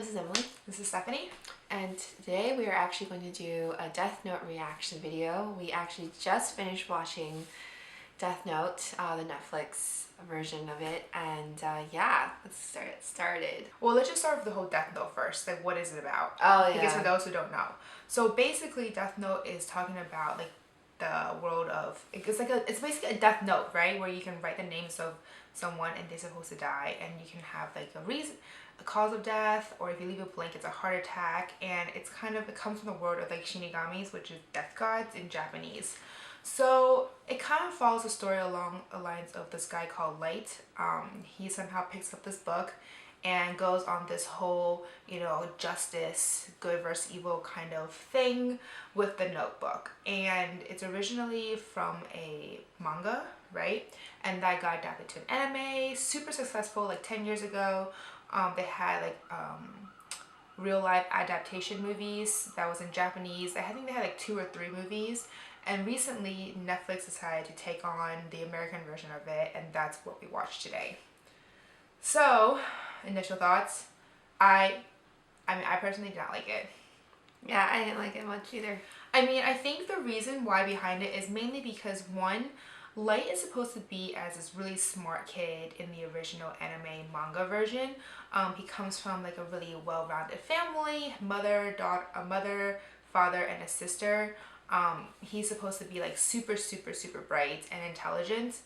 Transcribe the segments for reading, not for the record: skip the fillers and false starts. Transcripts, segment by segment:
this is Emily. This is Stephanie. And today we are actually going to do a Death Note reaction video. We actually just finished watching Death Note, the Netflix version of it, and yeah, let's start it started. Well, let's just start with the whole Death Note first. Like, what is it about? Oh, yeah. Because for those who don't know. So basically, Death Note is talking about like the world of, it's basically a death note, right? Where you can write the names of someone and they're supposed to die, and you can have like a reason, a cause of death, or if you leave it blank, it's a heart attack. And it comes from the world of like shinigamis, which is death gods in Japanese. So it kind of follows the story along the lines of this guy called Light. He somehow picks up this book and goes on this whole, justice, good versus evil kind of thing with the Notebook. And it's originally from a manga, right? And that got adapted to an anime, super successful, like 10 years ago. They had like real life adaptation movies that was in Japanese. I think they had like 2 or 3 movies. And recently Netflix decided to take on the American version of it, and that's what we watched today. So, initial thoughts. I personally did not like it. Yeah, I didn't like it much either. I think the reason why behind it is mainly because, one, Light is supposed to be as this really smart kid in the original anime manga version. He comes from like a really well-rounded family, mother, father, and a sister. He's supposed to be like super bright and intelligent.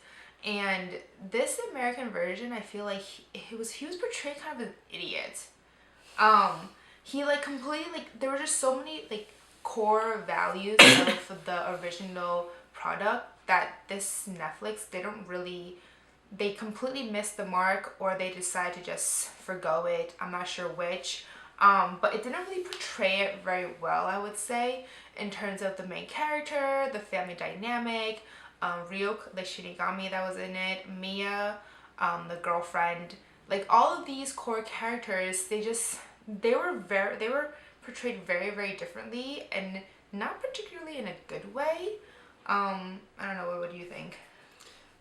And this American version, I feel like he was portrayed kind of an idiot. He like completely, like, there were just so many like core values of the original product that this Netflix they completely missed the mark, or they decided to just forgo it. I'm not sure which. But it didn't really portray it very well, I would say, in terms of the main character, the family dynamic, Ryuk, the Shinigami that was in it, Mia, the girlfriend, like all of these core characters, they were portrayed very differently, and not particularly in a good way. I don't know, what do you think?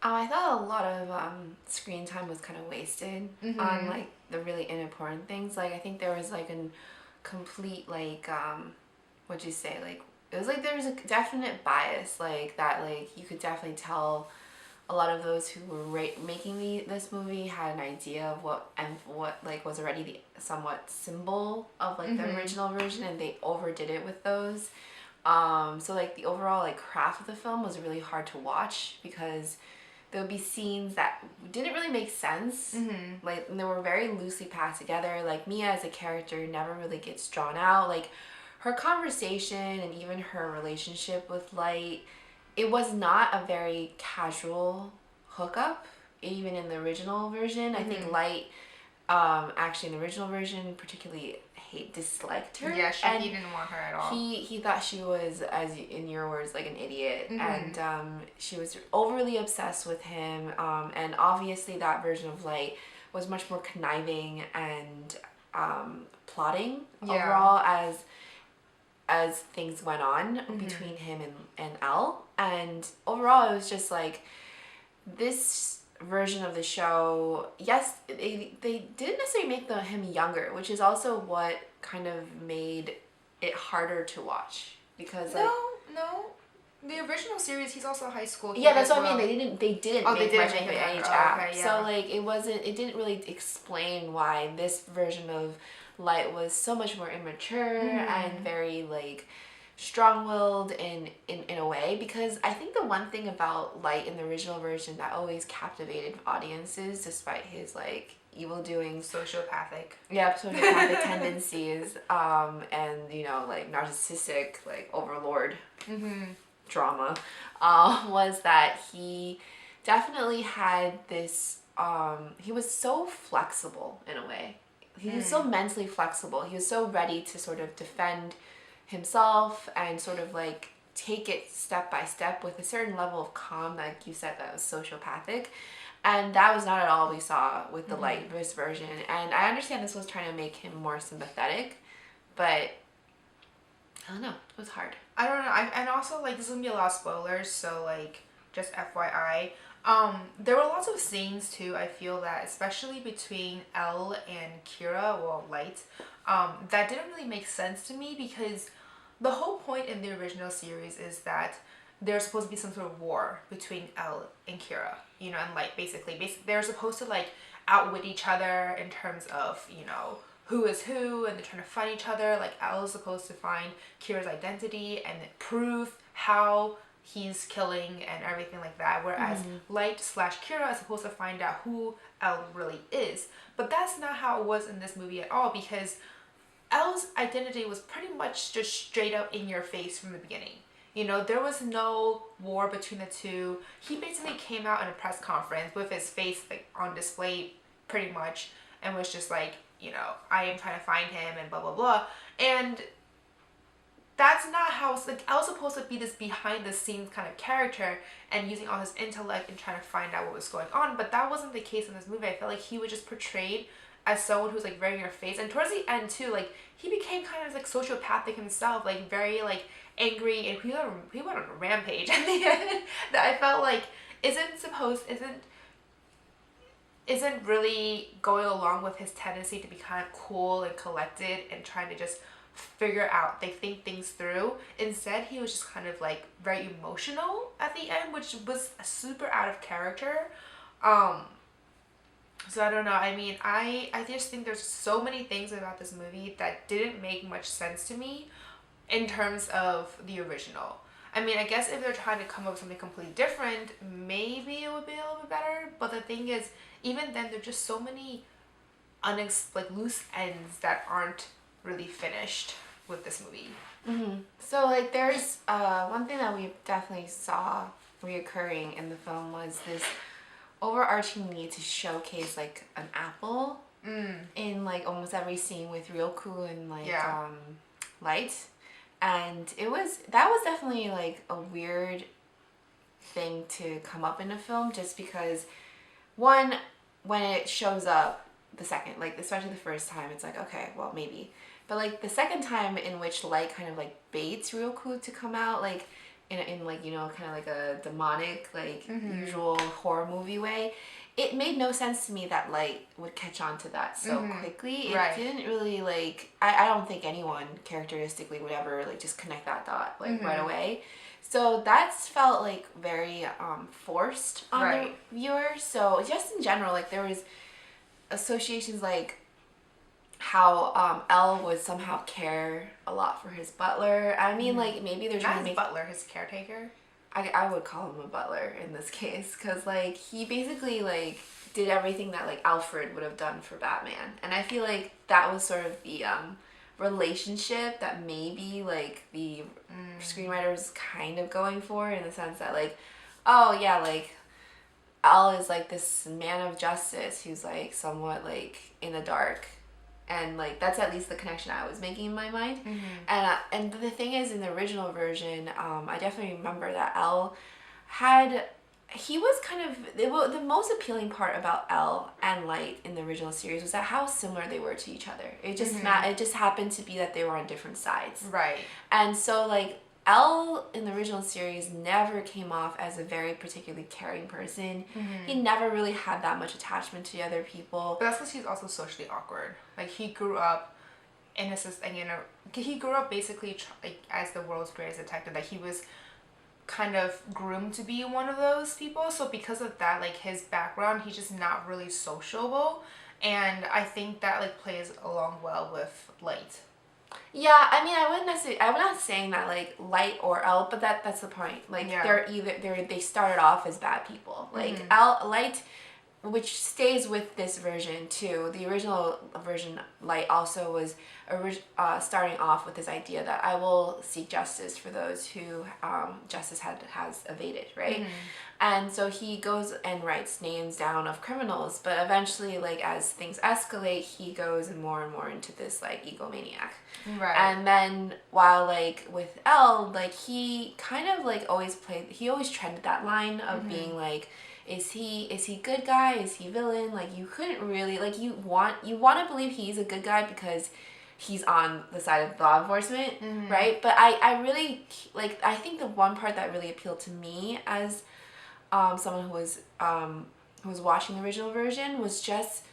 I thought a lot of screen time was kind of wasted on like the really unimportant things. Like I think there was like a complete like what'd you say, like it was like there was a definite bias, like that, like you could definitely tell a lot of those who were making this movie had an idea of what like was already the somewhat symbol of like the original version, and they overdid it with those. So like the overall like craft of the film was really hard to watch, because there would be scenes that didn't really make sense. Like, and they were very loosely passed together. Like Mia as a character never really gets drawn out. Like her conversation and even her relationship with Light, it was not a very casual hookup, even in the original version. I think Light, actually in the original version, particularly disliked her. Yeah, he didn't want her at all. He thought she was, as in your words, like an idiot, and she was overly obsessed with him. And obviously that version of Light was much more conniving and plotting overall as things went on between him and Elle. And overall, it was just like this version of the show, yes, they didn't necessarily make him younger, which is also what kind of made it harder to watch, because like no, the original series, he's also high school. Yeah, that's what I mean. They didn't make much of an age gap. Okay, yeah. So like it didn't really explain why this version of Light was so much more immature and very like strong-willed in a way, because I think the one thing about Light in the original version that always captivated audiences, despite his like evil doings, sociopathic tendencies, and like narcissistic like overlord drama, was that he definitely had this he was so flexible in a way. He was so mentally flexible. He was so ready to sort of defend himself and sort of like take it step by step with a certain level of calm, like you said, that was sociopathic. And that was not at all we saw with the Light version. And I understand this was trying to make him more sympathetic, but I don't know, it was hard. I don't know. And also, like, this is gonna be a lot of spoilers, so like just FYI. There were lots of scenes too, I feel that, especially between Elle and Kira, well, Light, that didn't really make sense to me because the whole point in the original series is that there's supposed to be some sort of war between Elle and Kira, you know, and Light basically they're supposed to like outwit each other in terms of, you know, who is who, and they're trying to find each other. Like Elle is supposed to find Kira's identity and prove how he's killing and everything like that, whereas Light slash Kira is supposed to find out who Elle really is. But that's not how it was in this movie at all, because Elle's identity was pretty much just straight up in your face from the beginning. You know, there was no war between the two. He basically came out in a press conference with his face like on display pretty much, and was just like, you know, I am trying to find him and blah blah blah. And that's not how it's like. I was supposed to be this behind the scenes kind of character and using all his intellect and trying to find out what was going on, but that wasn't the case in this movie. I felt like he was just portrayed as someone who's like very in your face, and towards the end too, like he became kind of like sociopathic himself, like very like angry, and he went on a rampage at the end that I felt like isn't really going along with his tendency to be kind of cool and collected and trying to just figure out, they think things through. Instead, he was just kind of like very emotional at the end, which was super out of character. So I don't know. I mean, I just think there's so many things about this movie that didn't make much sense to me in terms of the original. I mean, I guess if they're trying to come up with something completely different, maybe it would be a little bit better. But the thing is, even then, there's just so many like loose ends that aren't really finished with this movie. So like there's one thing that we definitely saw reoccurring in the film was this overarching need to showcase like an apple in like almost every scene with Ryoku and like Light. And that was definitely like a weird thing to come up in a film, just because one, when it shows up the second, like especially the first time, it's like, okay, well maybe. But like the second time in which Light kind of like baits Ryoku to come out, like in like, you know, kind of like a demonic, like usual horror movie way, it made no sense to me that Light would catch on to that so quickly. It didn't really like, I don't think anyone characteristically would ever like just connect that thought like right away. So that's felt like very forced on the viewer. So just in general, like there was associations like how Elle would somehow care a lot for his butler. I mean, like maybe they're trying to make butler his caretaker. I would call him a butler in this case, because like he basically like did everything that like Alfred would have done for Batman, and I feel like that was sort of the relationship that maybe like the screenwriters kind of going for, in the sense that like, oh yeah, like Al is like this man of justice who's like somewhat like in the dark, and like that's at least the connection I was making in my mind. And the thing is, in the original version, I definitely remember that Al he was kind of the most appealing part about Elle and Light in the original series was that how similar they were to each other. It just it just happened to be that they were on different sides. Right. And so like Elle in the original series never came off as a very particularly caring person. He never really had that much attachment to other people. But that's because he's also socially awkward. Like he grew up in he grew up basically like as the world's greatest detective. Like he was kind of groomed to be one of those people. So because of that, like his background, he's just not really sociable. And I think that like plays along well with Light. Yeah, I mean, I'm not saying that like Light or Elle, but that's the point. Like they started off as bad people. Like Light, which stays with this version too. The original version, Light also was starting off with this idea that I will seek justice for those who justice has evaded, right? And so he goes and writes names down of criminals, but eventually, like as things escalate, he goes more and more into this like egomaniac. Right. And then while like with Elle, like he kind of like always treaded that line of being like, is he good guy? Is he villain? Like you couldn't really like you want to believe he's a good guy because he's on the side of law enforcement, right? But I really like, I think the one part that really appealed to me as someone who was watching the original version was just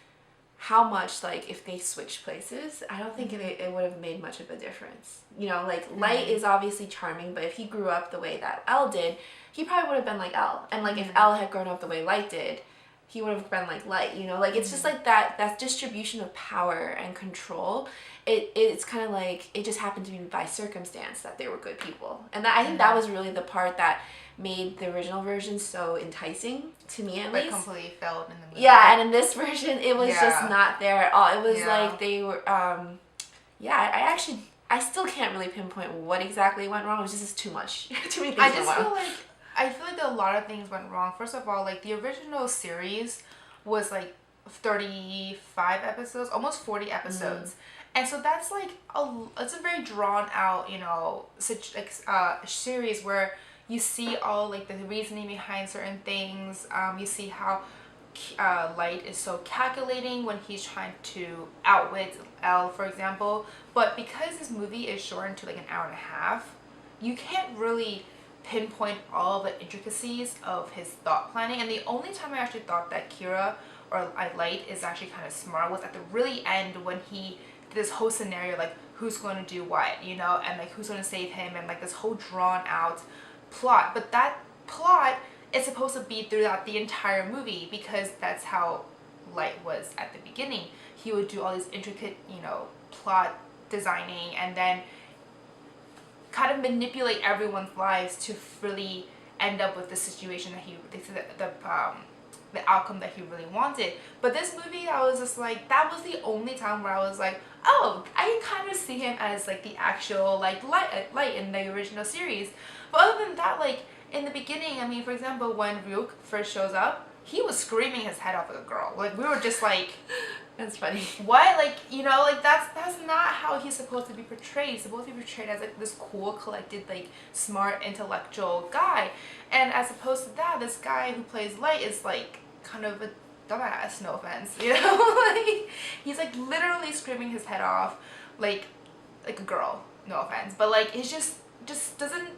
how much, like, if they switched places, I don't think it would have made much of a difference. You know, like, Light is obviously charming, but if he grew up the way that Elle did, he probably would have been like Elle. And, like, if Elle had grown up the way Light did, he would have been like Light, you know? Like, it's just like that distribution of power and control. It's kind of like, it just happened to be by circumstance that they were good people. And I think that was really the part that made the original version so enticing, to me at least. Like, completely failed in the movie. Yeah, and in this version, it was just not there at all. It was like they were, I still can't really pinpoint what exactly went wrong. It was just too much. Too many things went wrong. I feel like a lot of things went wrong. First of all, like, the original series was, like, 35 episodes, almost 40 episodes. And so that's, like, it's a very drawn out, you know, series where you see all, like, the reasoning behind certain things. You see how Light is so calculating when he's trying to outwit Elle, for example. But because this movie is shortened to, like, an hour and a half, you can't really pinpoint all the intricacies of his thought planning. And the only time I actually thought that Kira or Light is actually kind of smart was at the really end when he did this whole scenario, like, who's going to do what, you know, and, like, who's going to save him, and, like, this whole drawn out plot. But that plot is supposed to be throughout the entire movie because that's how Light was at the beginning. He would do all these intricate, you know, plot designing and then kind of manipulate everyone's lives to really end up with the situation that the outcome that he really wanted. But this movie, I was just like, that was the only time where I was like, oh, I can kind of see him as, like, the actual, like, Light in the original series. But other than that, like, in the beginning, I mean, for example, when Ryuk first shows up, he was screaming his head off like a girl. Like, we were just like, that's funny. What? Like, you know, like, that's not how he's supposed to be portrayed. He's supposed to be portrayed as, like, this cool, collected, like, smart, intellectual guy. And as opposed to that, this guy who plays Light is, like, kind of a dumbass, no offense, you know? Like, he's, like, literally screaming his head off like a girl, no offense. But, like, it just doesn't,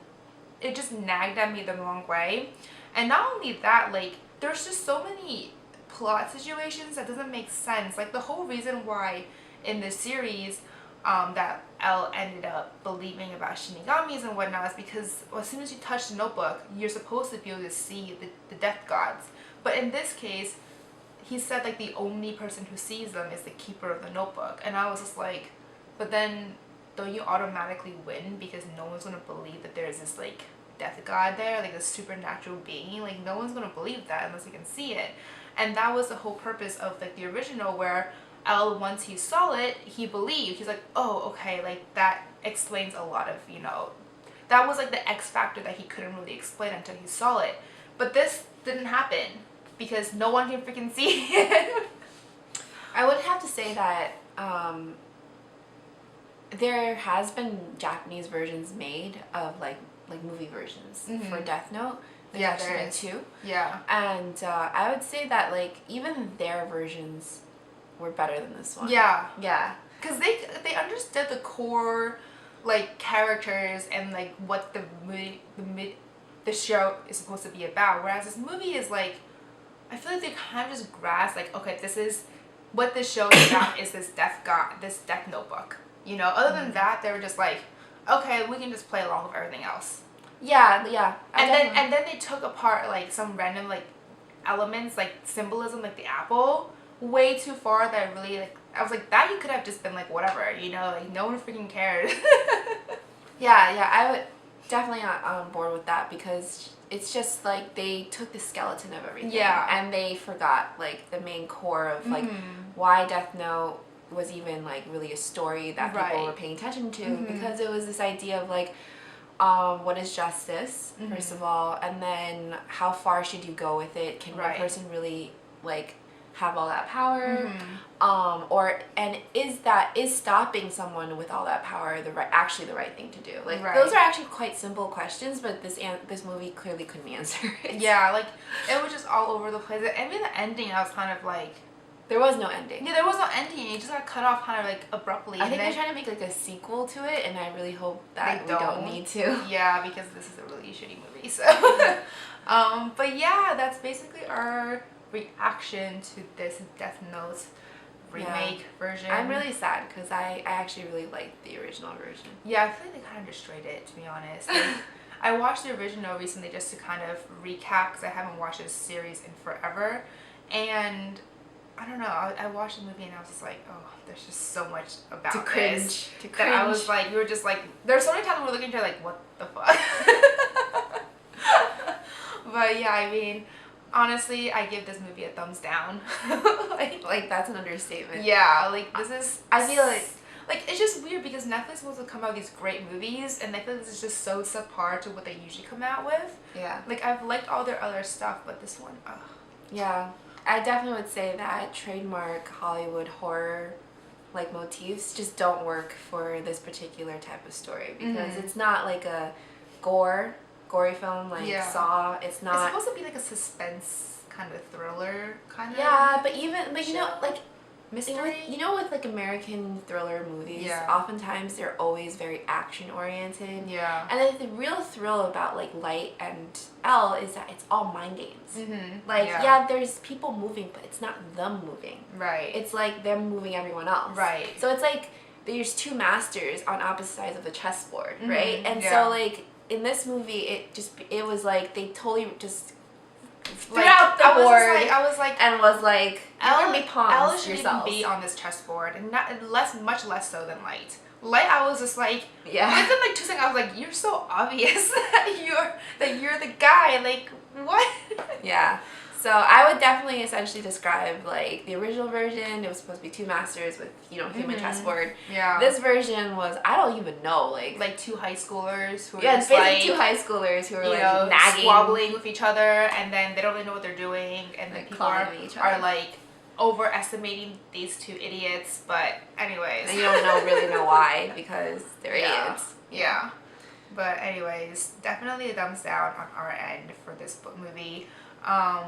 it just nagged at me the wrong way. And not only that, like, there's just so many plot situations that doesn't make sense. Like, the whole reason why in this series that Elle ended up believing about shinigamis and whatnot is because as soon as you touch the notebook, you're supposed to be able to see the death gods. But in this case, he said, like, the only person who sees them is the keeper of the notebook. And I was just like, but then don't you automatically win because no one's going to believe that there's this, like, death god there, like, a supernatural being? Like, no one's going to believe that unless you can see it. And that was the whole purpose of, like, the original, where Elle, once he saw it, he believed. He's like, oh, okay, like, that explains a lot of, you know, that was, like, the X factor that he couldn't really explain until he saw it. But this didn't happen because no one can freaking see it. I would have to say that there has been Japanese versions made of, like movie versions for Death Note. Yeah, there is. Too. Yeah. And I would say that, like, even their versions were better than this one. Yeah. Yeah. Because they understood the core, like, characters and, like, what the show is supposed to be about. Whereas this movie is, like, I feel like they kind of just grasped, like, okay, this is what this show is about, is this death notebook. You know, other than that, they were just like, okay, we can just play along with everything else. Yeah. And then they took apart, like, some random, like, elements, like symbolism, like the apple, way too far that I really, like, I was like, that you could have just been like, whatever, you know, like, no one freaking cared. Yeah, I would definitely not on board with that because it's just like they took the skeleton of everything. Yeah. And they forgot, like, the main core of, like, why Death Note was even, like, really a story that people were paying attention to because it was this idea of, like, what is justice, first of all, and then how far should you go with it? Can one person really, like, have all that power? And is stopping someone with all that power actually the right thing to do? Like, those are actually quite simple questions, but this movie clearly couldn't answer it. Yeah, like, it was just all over the place. I mean, the ending, I was kind of like, there was no ending. Yeah, there was no ending. It just got cut off kind of, like, abruptly. I think they're trying to make, like, a sequel to it, and I really hope that we don't need to. Yeah, because this is a really shitty movie, so. But yeah, that's basically our reaction to this Death Note remake version. I'm really sad because I actually really liked the original version. Yeah, I feel like they kind of destroyed it, to be honest. Like, I watched the original recently just to kind of recap because I haven't watched this series in forever. And I don't know, I watched the movie and I was just like, oh, there's just so much about To cringe. this. To That I cringe. was like, we were just like, there's so many times we were looking at her like, what the fuck? But yeah, I mean, honestly, I give this movie a thumbs down. Like that's an understatement. Yeah, like this is. I feel like it's just weird because Netflix wants to come out with these great movies, and I feel like this is just so subpar to what they usually come out with. yeah. Like I've liked all their other stuff, but this one, ugh. Yeah. I definitely would say that trademark Hollywood horror like motifs just don't work for this particular type of story because it's not like a gory film like Saw. It's not. It's supposed to be like a suspense kind of thriller kind of. Yeah, but you know, like mystery. with like American thriller movies, oftentimes they're always very action oriented. Yeah. And then the real thrill about like Light and Elle is that it's all mind games. Like there's people moving, but it's not them moving. Right. It's like them moving everyone else. Right. So it's like there's two masters on opposite sides of the chessboard, right? And so like in this movie, it was like they totally just threw out the board. I was like, and was like, you're gonna be pawns Elle should yourselves. even be on this chessboard, and much less so than Light. Light, I was just like, yeah. Within like 2 seconds, I was like, you're so obvious that you're the guy. Like, what? Yeah. So I would definitely essentially describe like the original version. It was supposed to be two masters with human chessboard. Yeah. This version was I don't even know like 2 high schoolers who are yeah, just basically like 2 high schoolers who are like nagging, squabbling with each other, and then they don't really know what they're doing, and then people are like overestimating these 2 idiots. But anyways, and you don't really know why because they're idiots. Yeah. But anyways, definitely a thumbs down on our end for this movie.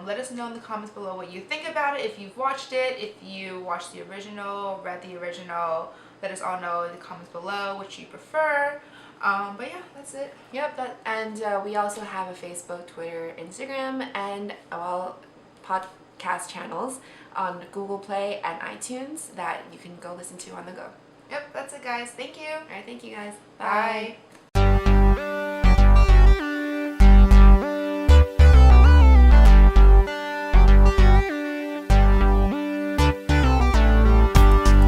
Let us know in the comments below what you think about it. If you've watched it, if you watched the original, read the original, let us all know in the comments below which you prefer. But yeah, that's it. Yep, and we also have a Facebook, Twitter, Instagram, and podcast channels on Google Play and iTunes that you can go listen to on the go. Yep, that's it guys. Thank you. Alright, thank you guys. Bye.